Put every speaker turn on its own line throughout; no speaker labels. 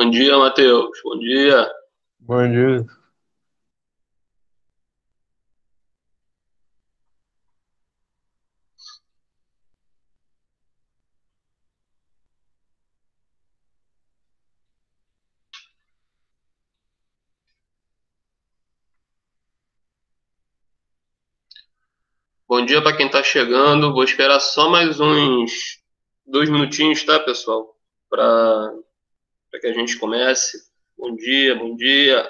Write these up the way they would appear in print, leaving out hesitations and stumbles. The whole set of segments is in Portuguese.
Bom dia, Matheus. Bom dia.
Bom dia.
Bom dia para quem está chegando. Vou esperar só mais uns 2 minutinhos, tá, pessoal? Para que a gente comece. Bom dia, bom dia.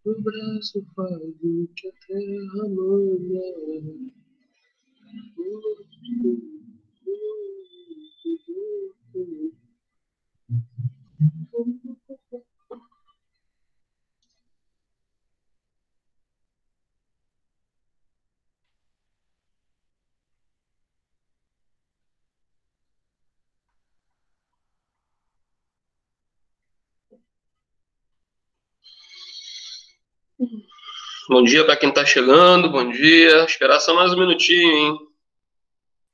O braço faz o que a terra manda. Bom dia para quem está chegando. Bom dia. Esperar só mais um minutinho, hein?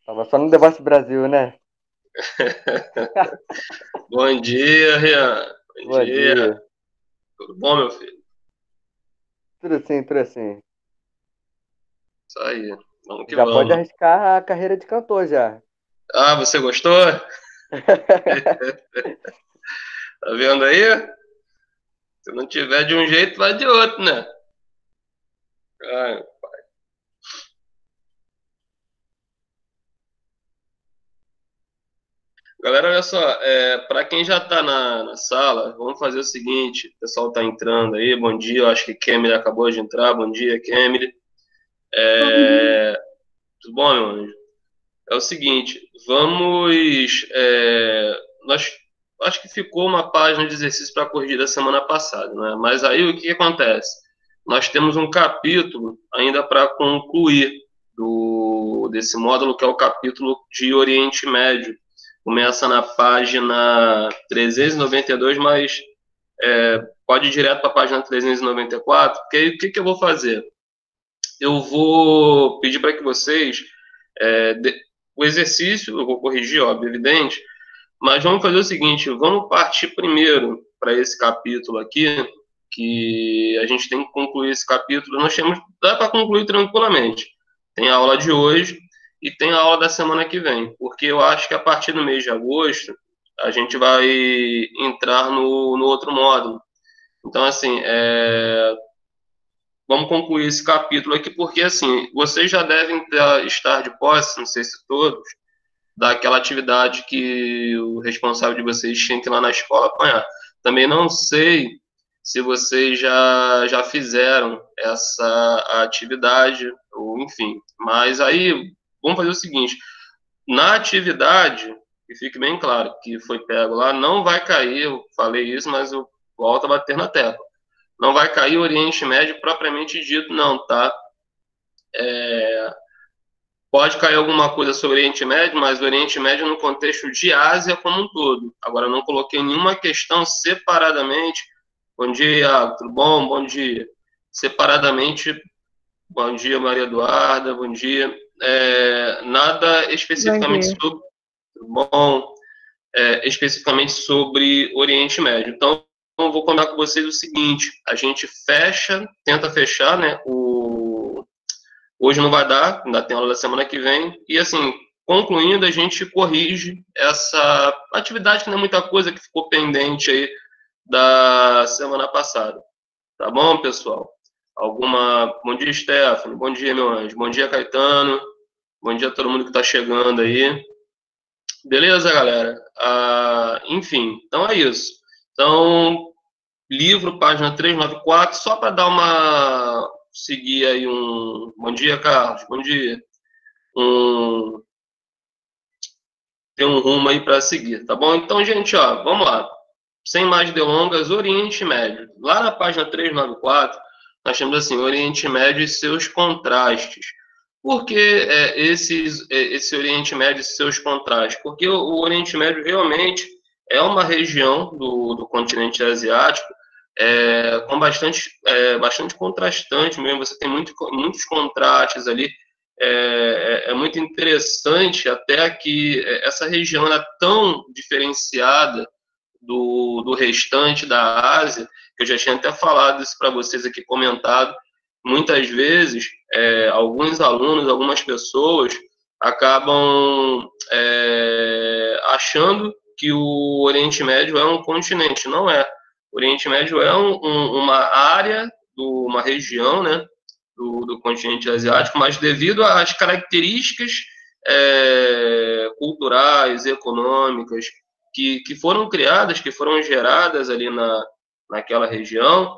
Tava só no Debate Brasil, né?
Bom dia, Rian. Bom
Bom
dia.
dia.
Tudo bom, meu filho?
Tudo assim, tudo assim.
Isso aí. Vamos que
Já pode
vamos.
arriscar a carreira de cantor já.
Ah, você gostou? Tá vendo aí? Se não tiver de um jeito, vai de outro, né? Ah, galera, olha só, para quem já está na sala, vamos fazer o seguinte: o pessoal está entrando aí, bom dia, eu acho que Kemily acabou de entrar, bom dia, Kemily. Tudo bom, meu anjo? É o seguinte, nós, acho que ficou uma página de exercício para corrigir da semana passada, né? Mas aí o que acontece? Nós temos um capítulo ainda para concluir desse módulo, que é o capítulo de Oriente Médio. Começa na página 392, mas pode ir direto para a página 394, porque aí o que eu vou fazer? Eu vou pedir para que vocês. é, de- o exercício, eu vou corrigir, óbvio, evidente, mas vamos fazer o seguinte: vamos partir primeiro para esse capítulo aqui, que a gente tem que concluir esse capítulo. Dá para concluir tranquilamente. Tem a aula de hoje e tem a aula da semana que vem, porque eu acho que a partir do mês de agosto a gente vai entrar no outro módulo. Então, assim, vamos concluir esse capítulo aqui, porque, assim, vocês já devem estar de posse, não sei se todos, daquela atividade que o responsável de vocês tinha que ir lá na escola apanhar. Também não sei se vocês já fizeram essa atividade, ou enfim. Mas aí, vamos fazer o seguinte: na atividade, que fique bem claro que foi pego lá, não vai cair, eu falei isso, mas eu volto a bater na tecla. Não vai cair o Oriente Médio propriamente dito, não, tá? Pode cair alguma coisa sobre o Oriente Médio, mas o Oriente Médio no contexto de Ásia como um todo. Agora, eu não coloquei nenhuma questão separadamente. Bom dia, Iago, tudo bom? Bom dia. Separadamente, bom dia, Maria Eduarda, bom dia. Nada
Bom
especificamente
dia.
sobre, tudo bom? Especificamente sobre Oriente Médio. Então, eu vou contar com vocês o seguinte: a gente tenta fechar, né, hoje não vai dar, ainda tem aula da semana que vem. E assim, concluindo, a gente corrige essa atividade que não é muita coisa, que ficou pendente aí da semana passada. Tá bom, pessoal? Bom dia, Stephanie. Bom dia, meu anjo. Bom dia, Caetano. Bom dia a todo mundo que está chegando aí. Beleza, galera? Enfim, então é isso. Então, livro, página 394, só para dar uma... seguir aí um... Bom dia, Carlos. Bom dia. Tem um rumo aí para seguir, tá bom? Então, gente, ó, vamos lá. Sem mais delongas, Oriente Médio. Lá na página 394, nós temos assim, Oriente Médio e seus contrastes. Por que esse Oriente Médio e seus contrastes? Porque o Oriente Médio realmente é uma região do continente asiático com bastante contrastante mesmo. Você tem muitos contrastes ali. É muito interessante até que essa região é tão diferenciada do restante da Ásia, que eu já tinha até falado isso para vocês aqui, comentado. Muitas vezes, alguns alunos, algumas pessoas acabam achando que o Oriente Médio é um continente. Não é. O Oriente Médio é uma área, uma região, né, do continente asiático, mas devido às características culturais, econômicas, que foram criadas, que foram geradas ali naquela região,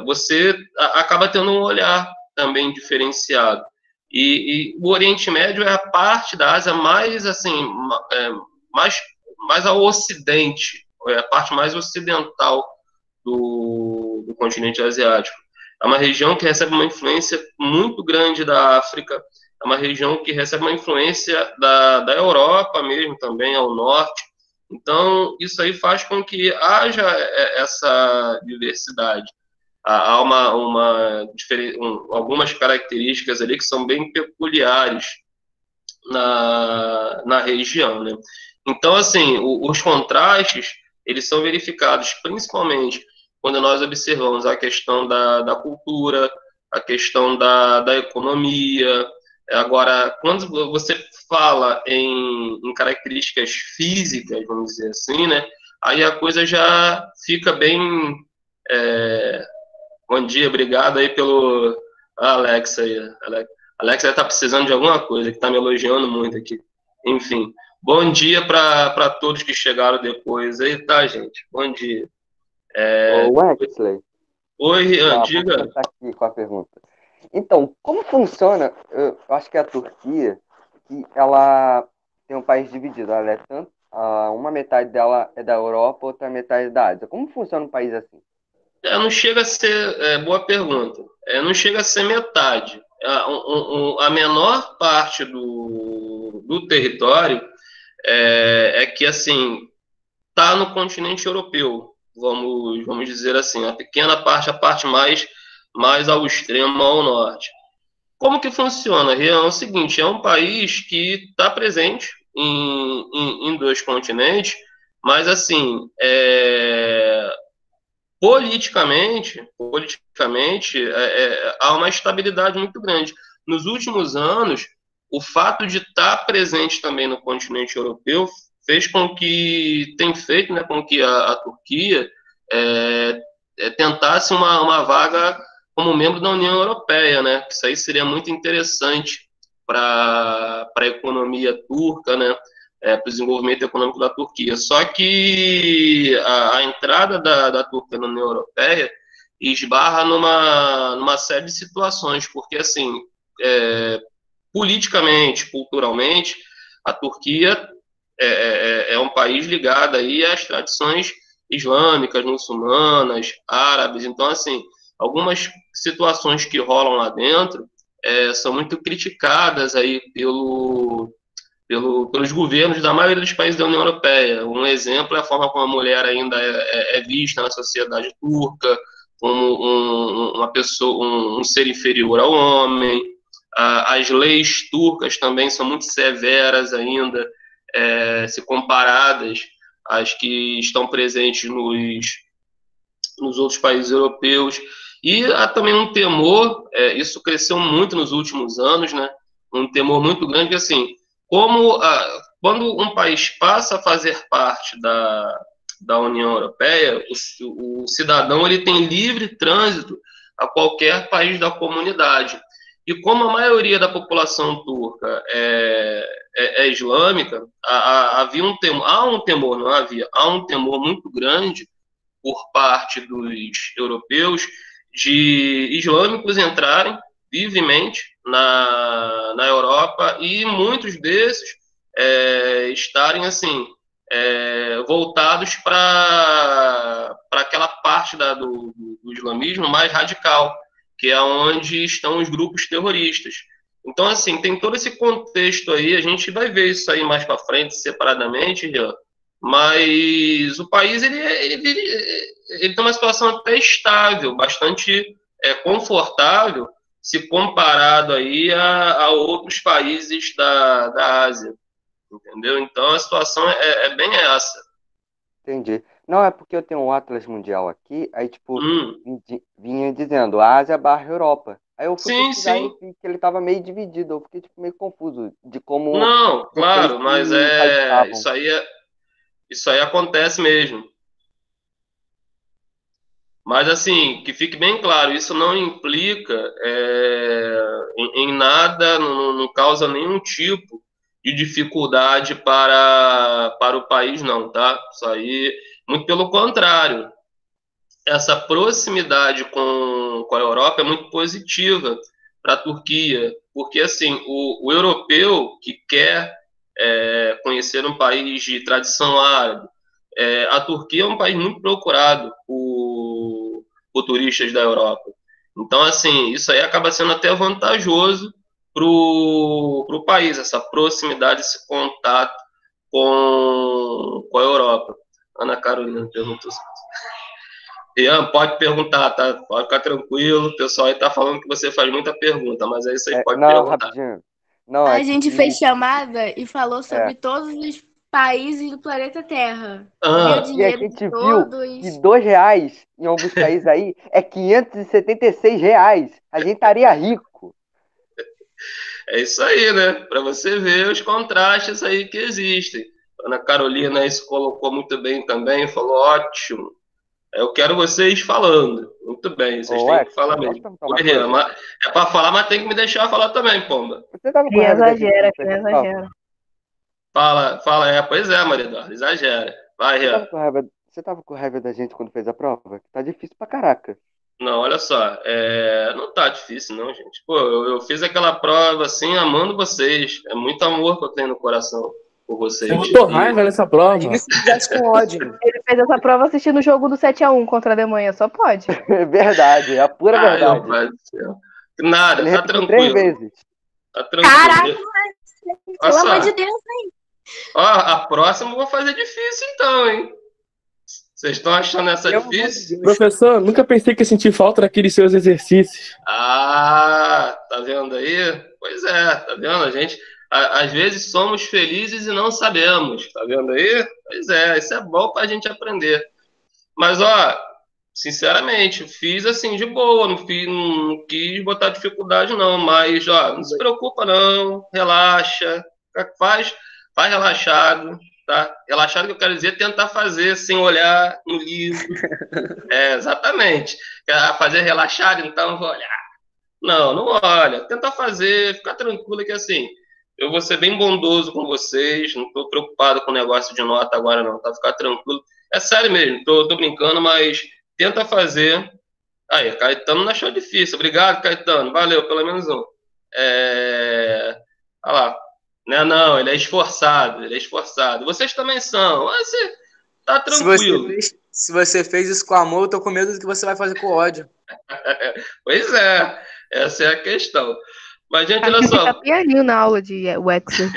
você acaba tendo um olhar também diferenciado. E o Oriente Médio é a parte da Ásia mais, assim, mais ao ocidente, é a parte mais ocidental do continente asiático. É uma região que recebe uma influência muito grande da África, é uma região que recebe uma influência da Europa mesmo, também ao norte. Então, isso aí faz com que haja essa diversidade. Há algumas características ali que são bem peculiares na região, né? Então, assim, os contrastes, eles são verificados principalmente quando nós observamos a questão da cultura, a questão da economia. Agora, quando você fala em características físicas, vamos dizer assim, né? Aí a coisa já fica bem... Bom dia, obrigado aí pelo Alexa aí. Alexa está precisando de alguma coisa, que está me elogiando muito aqui. Enfim, bom dia para todos que chegaram depois aí, tá, gente? Bom dia.
Ô, Wexley,
Oi, Rian,
vou
diga.
começar aqui com a pergunta. Então, como funciona? Eu acho que a Turquia, que ela tem um país dividido, ela é tanto, uma metade dela é da Europa, outra metade da Ásia. Como funciona um país assim?
Não chega a ser, boa pergunta, não chega a ser metade. A menor parte do território que, assim, está no continente europeu, vamos dizer assim, a pequena parte, a parte mais ao extremo, ao norte. Como que funciona, Rian? É o seguinte, é um país que está presente em dois continentes, mas, assim, politicamente há uma estabilidade muito grande. Nos últimos anos, o fato de estar presente também no continente europeu fez com que, tem feito, né, com que a Turquia tentasse uma vaga como membro da União Europeia, né? Isso aí seria muito interessante para a economia turca, né? Para o desenvolvimento econômico da Turquia. Só que a entrada da Turquia na União Europeia esbarra numa série de situações, porque, assim, politicamente, culturalmente, a Turquia é um país ligado aí às tradições islâmicas, muçulmanas, árabes. Então, assim, algumas situações que rolam lá dentro são muito criticadas aí pelos governos da maioria dos países da União Europeia. Um exemplo é a forma como a mulher ainda é vista na sociedade turca, como uma pessoa, um ser inferior ao homem. As leis turcas também são muito severas ainda, se comparadas às que estão presentes nos outros países europeus. E há também um temor, isso cresceu muito nos últimos anos, né? Um temor muito grande que, assim, quando um país passa a fazer parte da União Europeia, o cidadão ele tem livre trânsito a qualquer país da comunidade. E como a maioria da população turca é islâmica, havia há um temor, não havia, há um temor muito grande por parte dos europeus de islâmicos entrarem livremente na Europa e muitos desses estarem assim voltados para aquela parte do islamismo mais radical, que é onde estão os grupos terroristas. Então, assim, tem todo esse contexto aí, a gente vai ver isso aí mais para frente, separadamente, Rian, mas o país ele tem uma situação até estável, bastante confortável, se comparado aí a outros países da Ásia, entendeu? Então a situação é bem essa.
Entendi. Não, é porque eu tenho um Atlas Mundial aqui, aí, tipo,
Hum,
vinha dizendo Ásia barra Europa. Aí eu fui
sim,
pesquisar e
sim.
vi que ele tava meio dividido. Eu fiquei, tipo, meio confuso de como
Não,
vocês
claro,
se
mas
encaixavam.
isso aí acontece mesmo. Mas assim, que fique bem claro, isso não implica em nada, não causa nenhum tipo de dificuldade para o país, não, tá? Isso aí, muito pelo contrário, essa proximidade com a Europa é muito positiva para a Turquia, porque assim, o europeu que quer conhecer um país de tradição árabe, a Turquia é um país muito procurado por turistas da Europa. Então, assim, isso aí acaba sendo até vantajoso para o país, essa proximidade, esse contato com a Europa. Ana Carolina perguntou. Ian, pode perguntar, tá? Pode ficar tranquilo. O pessoal aí tá falando que você faz muita pergunta, mas é isso aí, pode
Não,
perguntar.
rapidinho. Não, é
A
que.
gente fez chamada e falou
É.
sobre todos os países do planeta Terra. Viu o
Ah,
E a
dinheiro de
gente viu que
todos.
R$ 2 em alguns países aí é R$ 576. A gente estaria rico.
é isso aí, né? Para você ver os contrastes aí que existem. A Ana Carolina aí se colocou muito bem também, falou ótimo. Eu quero vocês falando. Muito bem, vocês
Ô,
têm que falar
Wexton,
mesmo.
posso perguntar uma
Oi, Rian,
coisa?
é para falar, mas tem que me deixar falar também, Pomba.
Você tava com
Que
raiva da gente
exagera,
quando
que
fez a prova?
exagera.
Fala, pois é, Maria Eduarda, exagera. Vai,
Você
Rian.
tava com raiva, você tava com raiva da gente quando fez a prova? Tá difícil pra caraca.
Não, olha só, não tá difícil não, gente. Pô, eu fiz aquela prova assim, amando vocês. É muito amor que eu tenho no coração por
Você
vocês.
botou raiva nessa
Imagina
prova?
se fizesse com ódio.
Ele fez essa prova assistindo o jogo do 7-1 contra a Alemanha, só pode.
É verdade, é a pura
Ai, meu
verdade.
pai do céu. Nada,
Ele
tá
repetiu 3
tranquilo.
vezes.
Tá tranquilo.
Caraca,
Olha
pelo
só,
amor de Deus.
ó, a próxima eu vou fazer difícil então, hein? Vocês estão achando essa
Pelo amor de
difícil?
Deus.
Professor, nunca pensei que ia sentir falta daqueles seus exercícios.
Ah, tá vendo aí? Pois é, tá vendo? Às vezes somos felizes e não sabemos, tá vendo aí? Pois é, isso é bom pra gente aprender. Mas, ó, sinceramente, fiz assim de boa, não quis botar dificuldade, não. Mas, ó, não se preocupa, não, relaxa, faz, faz relaxado, tá? Relaxado que eu quero dizer tentar fazer sem olhar no livro. Exatamente. Quer fazer relaxado, então vou olhar. Não olha. Tenta fazer, fica tranquilo que assim, eu vou ser bem bondoso com vocês, não estou preocupado com o negócio de nota agora não, tá? Ficar tranquilo. É sério mesmo, tô brincando, mas tenta fazer. Aí, Caetano não achou difícil. Obrigado, Caetano. Valeu, pelo menos um. Olha lá. Não, ele é esforçado, ele é esforçado. Vocês também são. Mas você tá tranquilo.
Se você fez isso com amor, eu tô com medo do que você vai fazer com ódio.
Pois é, essa é a questão. Mas, gente, olha
Aqui fica
só,
pianinho na aula de Wexler.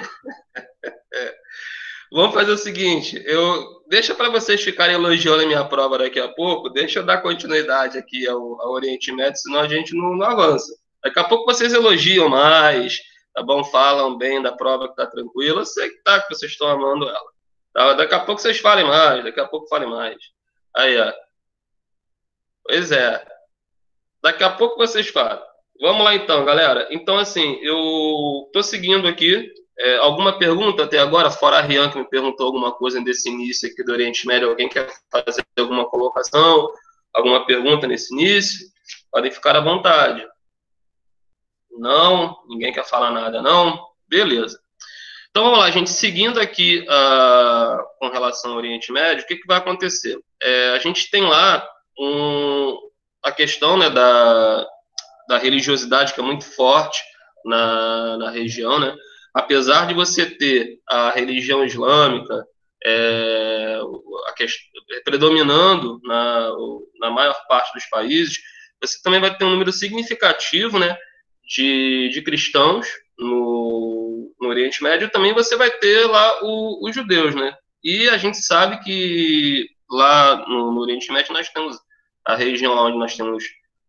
vamos fazer o seguinte, deixa para vocês ficarem elogiando a minha prova daqui a pouco, deixa eu dar continuidade aqui ao Oriente Médio, senão a gente não avança. Daqui a pouco vocês elogiam mais, tá bom? Falam bem da prova que tá tranquila, eu sei que tá, que vocês estão amando ela. Tá? Daqui a pouco vocês falem mais, daqui a pouco falem mais. Aí, ó. Pois é. Daqui a pouco vocês falam. Vamos lá então, galera. Então, assim, eu tô seguindo aqui Alguma pergunta até agora, fora a Rian, que me perguntou alguma coisa desse início aqui do Oriente Médio? Alguém quer fazer alguma colocação, alguma pergunta nesse início? Podem ficar à vontade. Não? Ninguém quer falar nada, não? Beleza. Então vamos lá, gente. Seguindo aqui com relação ao Oriente Médio, o que vai acontecer? A gente tem lá a questão, né, da religiosidade, que é muito forte na região, né? Apesar de você ter a religião islâmica predominando na maior parte dos países, você também vai ter um número significativo, né, de cristãos no Oriente Médio. Também você vai ter lá os judeus, né? E a gente sabe que lá no Oriente Médio nós temos a região onde nós temos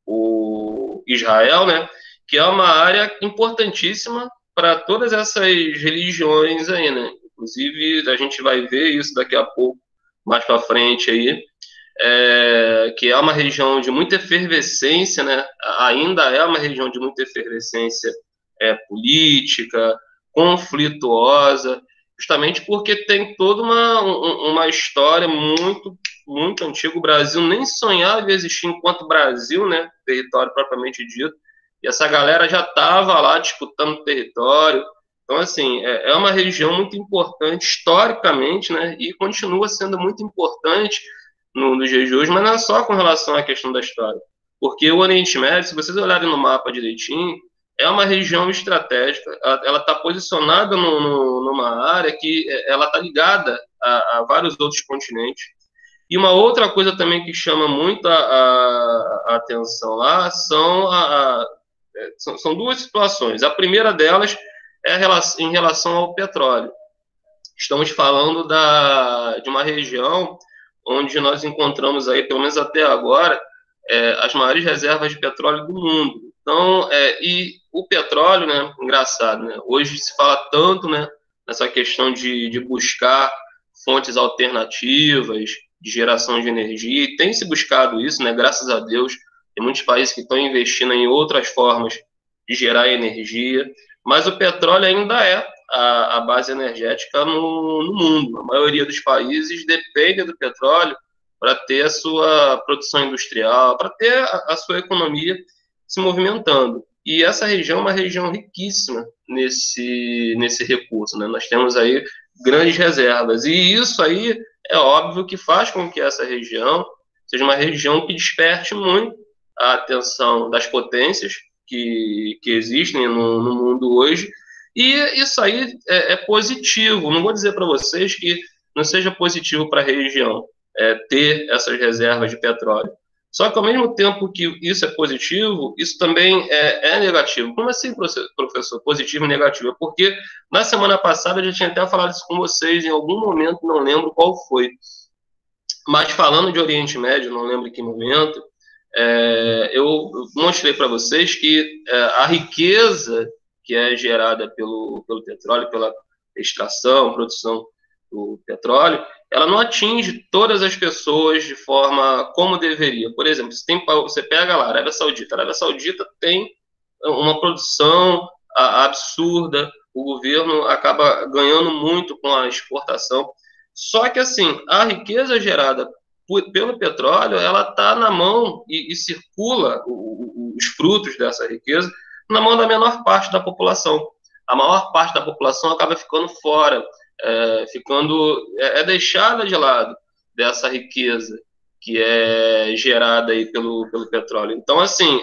o Israel, né? Que é uma área importantíssima para todas essas religiões aí, né? Inclusive, a gente vai ver isso daqui a pouco, mais para frente aí, que é uma região de muita efervescência, né? Ainda é uma região de muita efervescência política, conflituosa, justamente porque tem toda uma história muito, muito antiga. O Brasil nem sonhava em existir enquanto Brasil, né? Território propriamente dito. E essa galera já estava lá disputando território. Então, assim, é uma região muito importante historicamente, né? E continua sendo muito importante nos dias de hoje, mas não é só com relação à questão da história. Porque o Oriente Médio, se vocês olharem no mapa direitinho, é uma região estratégica. Ela está posicionada numa área que ela está ligada a vários outros continentes. E uma outra coisa também que chama muito a atenção lá são duas situações. A primeira delas é em relação ao petróleo. Estamos falando de uma região onde nós encontramos aí, pelo menos até agora, as maiores reservas de petróleo do mundo. Então, e o petróleo, né, engraçado, né, hoje se fala tanto, né, nessa questão de buscar fontes alternativas de geração de energia, e tem se buscado isso, né, graças a Deus, tem muitos países que estão investindo em outras formas de gerar energia, mas o petróleo ainda é a base energética no mundo. A maioria dos países depende do petróleo para ter a sua produção industrial, para ter a sua economia se movimentando. E essa região é uma região riquíssima nesse recurso, né? Nós temos aí grandes reservas. E isso aí é óbvio que faz com que essa região seja uma região que desperte muito a atenção das potências que existem no mundo hoje. E isso aí é positivo. Não vou dizer para vocês que não seja positivo para a região ter essas reservas de petróleo. Só que, ao mesmo tempo que isso é positivo, isso também é negativo. Como assim, professor? Positivo e negativo? Porque na semana passada eu já tinha até falado isso com vocês, em algum momento, não lembro qual foi. Mas falando de Oriente Médio, não lembro em que momento, eu mostrei para vocês que a riqueza que é gerada pelo petróleo, pela extração, produção do petróleo, ela não atinge todas as pessoas de forma como deveria. Por exemplo, você pega lá a Arábia Saudita tem uma produção absurda, o governo acaba ganhando muito com a exportação. Só que, assim, a riqueza gerada pelo petróleo, ela está na mão e circula os frutos dessa riqueza na mão da menor parte da população. A maior parte da população acaba ficando fora, deixada de lado dessa riqueza que é gerada aí pelo petróleo. Então, assim,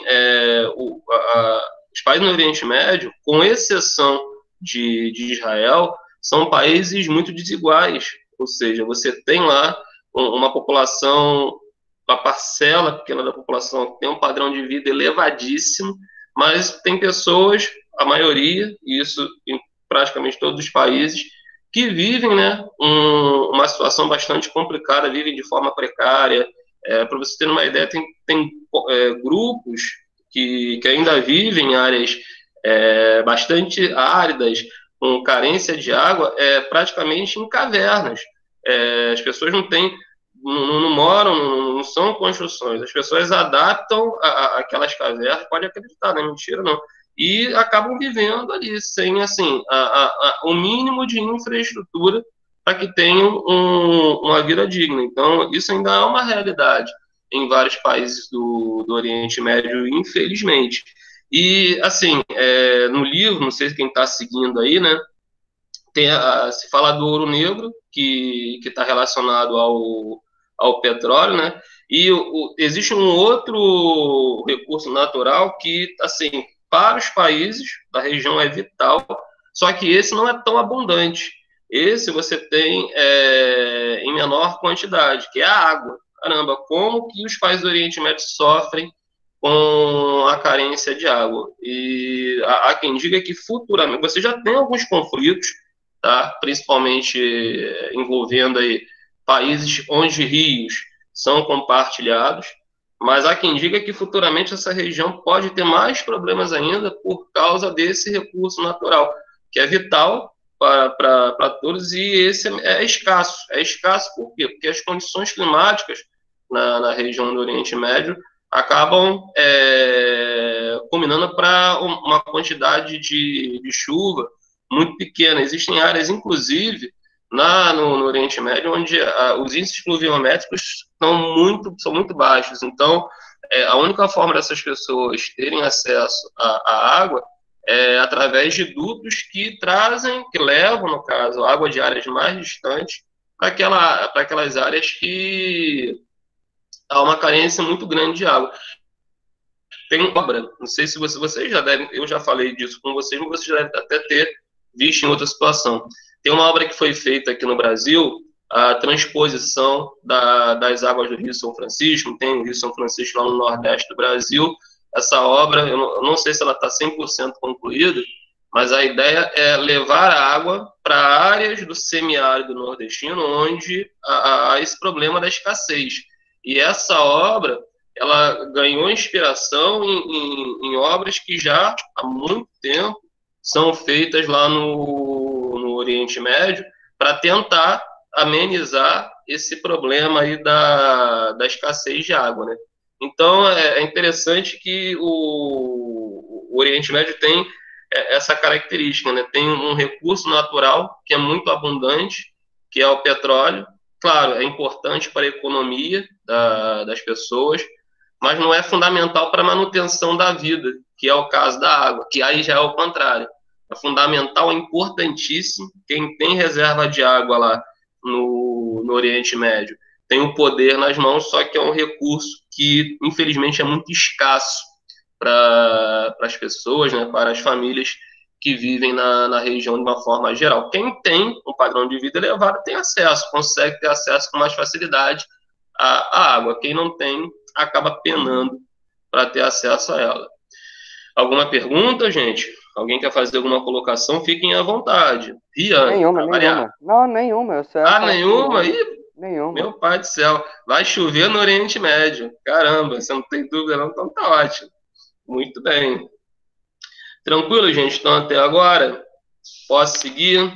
os países no Oriente Médio, com exceção de Israel, são países muito desiguais. Ou seja, você tem lá uma população, uma parcela pequena da população que tem um padrão de vida elevadíssimo, mas tem pessoas, a maioria, e isso em praticamente todos os países, que vivem, né, uma situação bastante complicada, vivem de forma precária. Para você ter uma ideia, tem grupos que ainda vivem em áreas bastante áridas, com carência de água, praticamente em cavernas. As pessoas não moram, não são construções, as pessoas adaptam aquelas cavernas, pode acreditar, não é mentira não, e acabam vivendo ali sem assim o mínimo de infraestrutura para que tenham uma vida digna. Então, isso ainda é uma realidade em vários países do Oriente Médio, infelizmente. E, assim, no livro, não sei quem está seguindo aí, né, se fala do ouro negro, que está relacionado ao petróleo, né, e existe um outro recurso natural que, assim, para os países da região é vital, só que esse não é tão abundante. Esse você tem em menor quantidade, que é a água. Caramba, como que os países do Oriente Médio sofrem com a carência de água? E há quem diga que futuramente, você já tem alguns conflitos, tá? Principalmente envolvendo aí países onde rios são compartilhados, mas há quem diga que futuramente essa região pode ter mais problemas ainda por causa desse recurso natural, que é vital para todos, e esse é escasso. É escasso por quê? Porque as condições climáticas na região do Oriente Médio acabam culminando para uma quantidade de chuva muito pequena. Existem áreas, inclusive, no Oriente Médio, onde os índices pluviométricos são muito baixos. Então, a única forma dessas pessoas terem acesso à água é através de dutos que levam, no caso, água de áreas mais distantes para aquelas áreas que há uma carência muito grande de água. Tem obra, não sei se vocês já devem, eu já falei disso com vocês, mas vocês já devem até ter visto em outra situação. Tem uma obra que foi feita aqui no Brasil, a transposição das águas do Rio São Francisco, tem o Rio São Francisco lá no Nordeste do Brasil. Essa obra, eu não sei se ela está 100% concluída, mas a ideia é levar a água para áreas do semiárido nordestino, onde há esse problema da escassez. E essa obra, ela ganhou inspiração em obras que já há muito tempo são feitas lá no Oriente Médio para tentar amenizar esse problema aí da escassez de água, né? Então, é interessante que o Oriente Médio tem essa característica, né? Tem um recurso natural que é muito abundante, que é o petróleo. Claro, é importante para a economia das pessoas, mas não é fundamental para a manutenção da vida, que é o caso da água, que aí já é o contrário. É fundamental, é importantíssimo. Quem tem reserva de água lá no Oriente Médio tem o poder nas mãos, só que é um recurso que, infelizmente, é muito escasso para as pessoas, né, para as famílias que vivem na região de uma forma geral. Quem tem um padrão de vida elevado tem acesso, consegue ter acesso com mais facilidade à água. Quem não tem, acaba penando para ter acesso a ela. Alguma pergunta, gente? Alguém quer fazer alguma colocação? Fiquem à vontade. Rian,
nenhuma. Não, nenhuma.
Nenhuma?
Nenhuma.
Meu pai do céu. Vai chover no Oriente Médio. Caramba, você não tem dúvida não? Então tá ótimo. Muito bem. Tranquilo, gente? Então até agora. Posso seguir?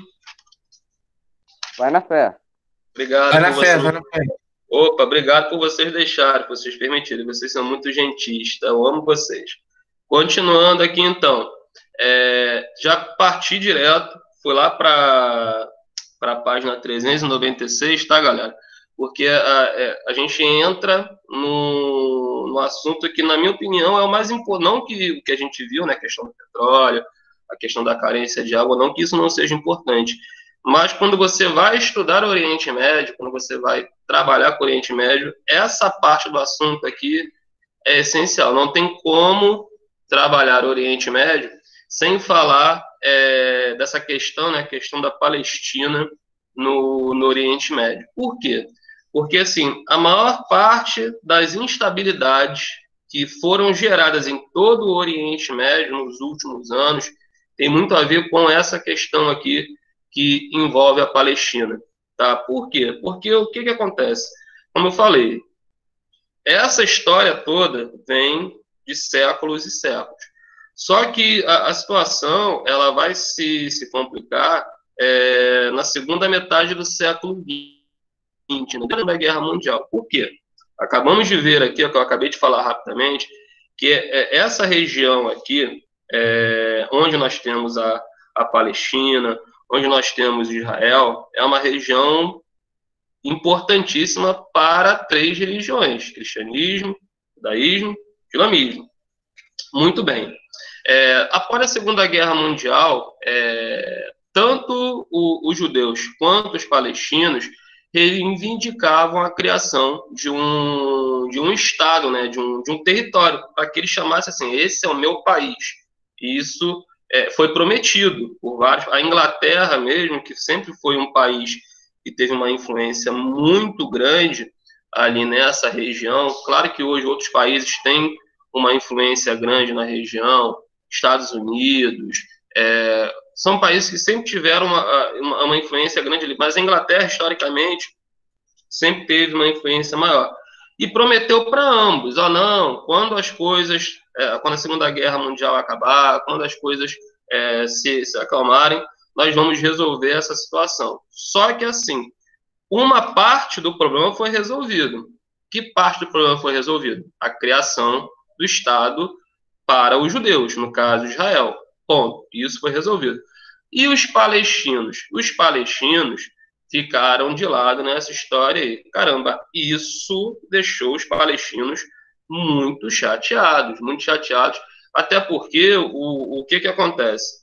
Vai na fé.
Obrigado.
Vai na fé, vai na fé.
Opa, obrigado por vocês deixarem, por vocês permitirem. Vocês são muito gentis, tá? Eu amo vocês. Continuando aqui, então. Já parti direto, fui lá para a página 396, tá, galera? Porque a gente entra no assunto que, na minha opinião, é o mais importante. Não que o que a gente viu, né? A questão do petróleo, a questão da carência de água, não que isso não seja importante. Mas quando você vai estudar o Oriente Médio, quando você vai trabalhar com o Oriente Médio, essa parte do assunto aqui é essencial. Não tem como trabalhar o Oriente Médio sem falar dessa questão, né, a questão da Palestina no Oriente Médio. Por quê? Porque, assim, a maior parte das instabilidades que foram geradas em todo o Oriente Médio nos últimos anos tem muito a ver com essa questão aqui que envolve a Palestina. Tá? Por quê? Porque o que acontece? Como eu falei, essa história toda vem de séculos e séculos. Só que a situação ela vai se complicar na segunda metade do século XX, na Guerra Mundial. Por quê? Acabamos de ver aqui, que eu acabei de falar rapidamente, que essa região aqui, onde nós temos a Palestina, onde nós temos Israel, é uma região importantíssima para 3 religiões: cristianismo, judaísmo, islamismo. Muito bem. Após a Segunda Guerra Mundial, tanto os judeus quanto os palestinos reivindicavam a criação de um Estado, né, de um território, para que eles chamassem assim: esse é o meu país. E isso foi prometido por vários. A Inglaterra mesmo, que sempre foi um país que teve uma influência muito grande ali nessa região. Claro que hoje outros países têm uma influência grande na região, Estados Unidos, são países que sempre tiveram uma influência grande ali, mas a Inglaterra, historicamente, sempre teve uma influência maior. E prometeu para ambos: não, quando as coisas, quando a Segunda Guerra Mundial acabar, quando as coisas se acalmarem, nós vamos resolver essa situação. Só que, assim, uma parte do problema foi resolvido. Que parte do problema foi resolvido? A criação do Estado para os judeus, no caso Israel. Ponto. Isso foi resolvido. E os palestinos? Os palestinos ficaram de lado nessa história aí. Caramba, isso deixou os palestinos muito chateados, até porque o que acontece?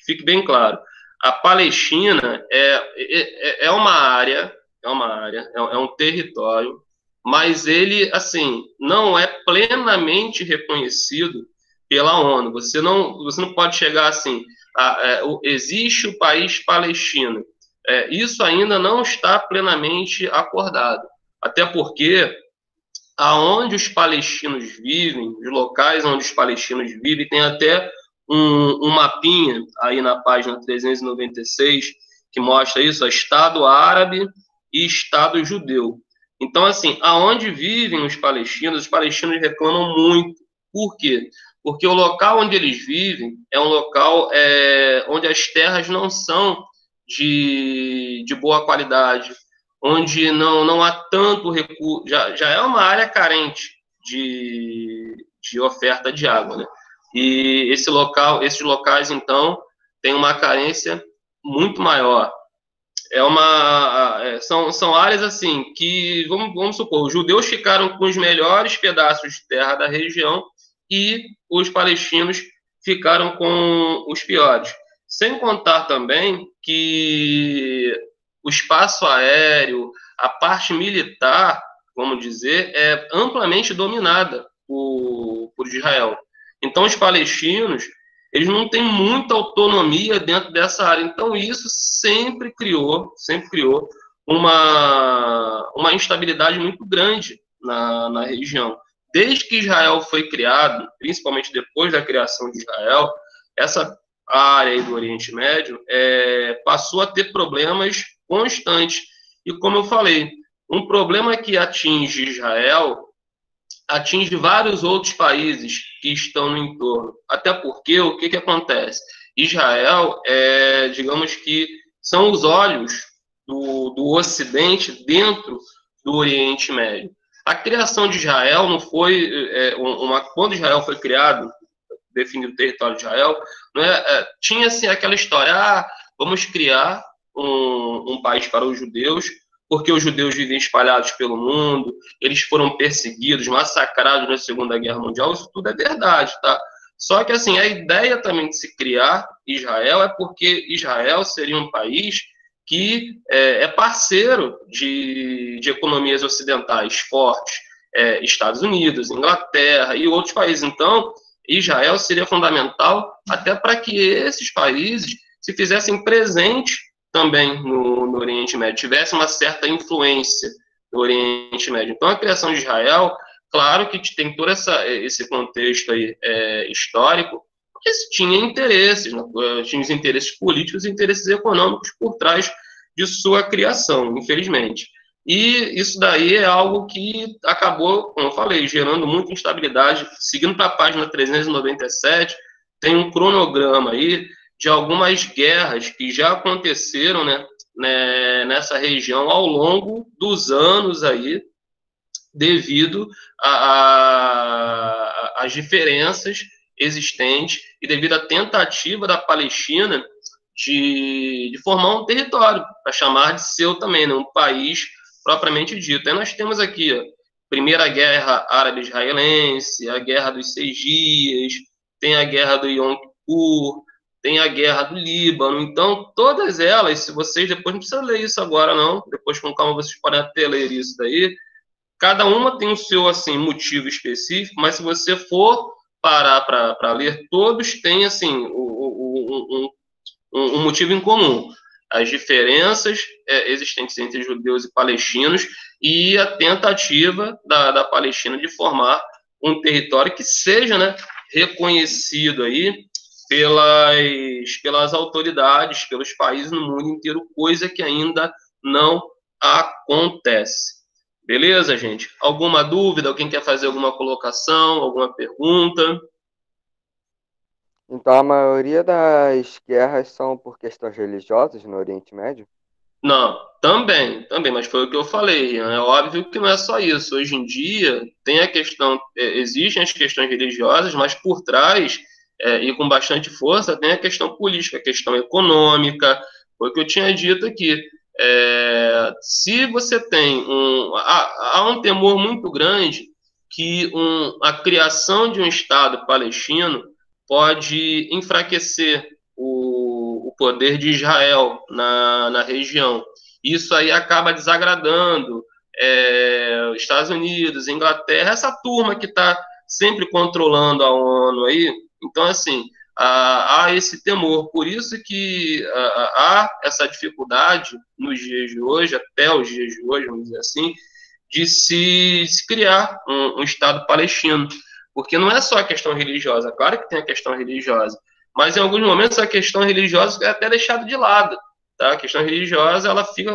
Fique bem claro, a Palestina é uma área, é um território, mas ele, assim, não é plenamente reconhecido pela ONU. Você não pode chegar assim: existe o país Palestina. Isso ainda não está plenamente acordado, até porque aonde os palestinos vivem, os locais onde os palestinos vivem, tem até um mapinha aí na página 396 que mostra isso: Estado árabe e Estado judeu. Então, assim, aonde vivem os palestinos reclamam muito. Por quê? Porque o local onde eles vivem é um local onde as terras não são de boa qualidade, onde não há tanto recurso, já é uma área carente de oferta de água, né? E esses locais, então, têm uma carência muito maior. São áreas assim que, vamos supor, os judeus ficaram com os melhores pedaços de terra da região e os palestinos ficaram com os piores. Sem contar também que o espaço aéreo, a parte militar, vamos dizer, é amplamente dominada por Israel. Então, os palestinos, eles não têm muita autonomia dentro dessa área. Então, isso sempre criou uma instabilidade muito grande na região. Desde que Israel foi criado, principalmente depois da criação de Israel, essa área aí do Oriente Médio passou a ter problemas constantes. E, como eu falei, um problema que atinge Israel atinge vários outros países que estão no entorno. Até porque, o que acontece? Israel, digamos que são os olhos do Ocidente dentro do Oriente Médio. A criação de Israel não foi quando Israel foi criado, definido o território de Israel, tinha assim aquela história: vamos criar um país para os judeus, porque os judeus vivem espalhados pelo mundo, eles foram perseguidos, massacrados na Segunda Guerra Mundial. Isso tudo é verdade, tá? Só que, assim, a ideia também de se criar Israel é porque Israel seria um país que é parceiro de economias ocidentais fortes, Estados Unidos, Inglaterra e outros países. Então, Israel seria fundamental até para que esses países se fizessem presentes também no Oriente Médio, tivesse uma certa influência no Oriente Médio. Então, a criação de Israel, claro que tem todo esse contexto aí histórico, porque tinha interesses, tinha os interesses políticos e interesses econômicos por trás de sua criação, infelizmente. E isso daí é algo que acabou, como eu falei, gerando muita instabilidade. Seguindo para a página 397, tem um cronograma aí de algumas guerras que já aconteceram, nessa região ao longo dos anos aí, devido às diferenças existentes e devido à tentativa da Palestina de formar um território, para chamar de seu também, né, um país propriamente dito. Aí nós temos aqui a Primeira Guerra Árabe-Israelense, a Guerra dos 6 Dias, tem a Guerra do Yom Kippur, tem a Guerra do Líbano. Então, todas elas, se vocês depois não precisam ler isso agora, não, depois com calma vocês podem até ler isso daí, cada uma tem o seu assim, motivo específico, mas se você for parar para ler, todos têm assim, um motivo em comum. As diferenças existentes entre judeus e palestinos e a tentativa da Palestina de formar um território que seja, né, reconhecido aí pelas autoridades, pelos países no mundo inteiro, coisa que ainda não acontece. Beleza, gente? Alguma dúvida? Alguém quer fazer alguma colocação, alguma pergunta?
Então, a maioria das guerras são por questões religiosas no Oriente Médio?
Não, também, mas foi o que eu falei. É óbvio que não é só isso. Hoje em dia tem a questão, existem as questões religiosas, mas por trás e com bastante força tem a questão política, a questão econômica. Foi o que eu tinha dito aqui. Se você tem há um temor muito grande que a criação de um Estado palestino pode enfraquecer o poder de Israel na região. Isso aí acaba desagradando Estados Unidos, Inglaterra, essa turma que está sempre controlando a ONU aí. Então, assim, há esse temor. Por isso que há essa dificuldade nos dias de hoje, até os dias de hoje, vamos dizer assim, de se criar um Estado palestino. Porque não é só a questão religiosa. Claro que tem a questão religiosa, mas em alguns momentos a questão religiosa é até deixada de lado. Tá? A questão religiosa ela fica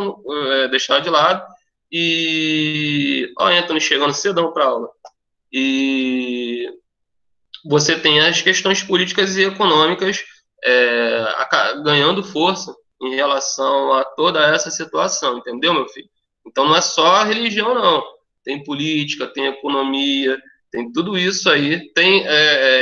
deixada de lado. E... Ó, Anthony chegando cedão para aula. E você tem as questões políticas e econômicas ganhando força em relação a toda essa situação, entendeu, meu filho? Então não é só a religião, não. Tem política, tem economia, tem tudo isso aí. Tem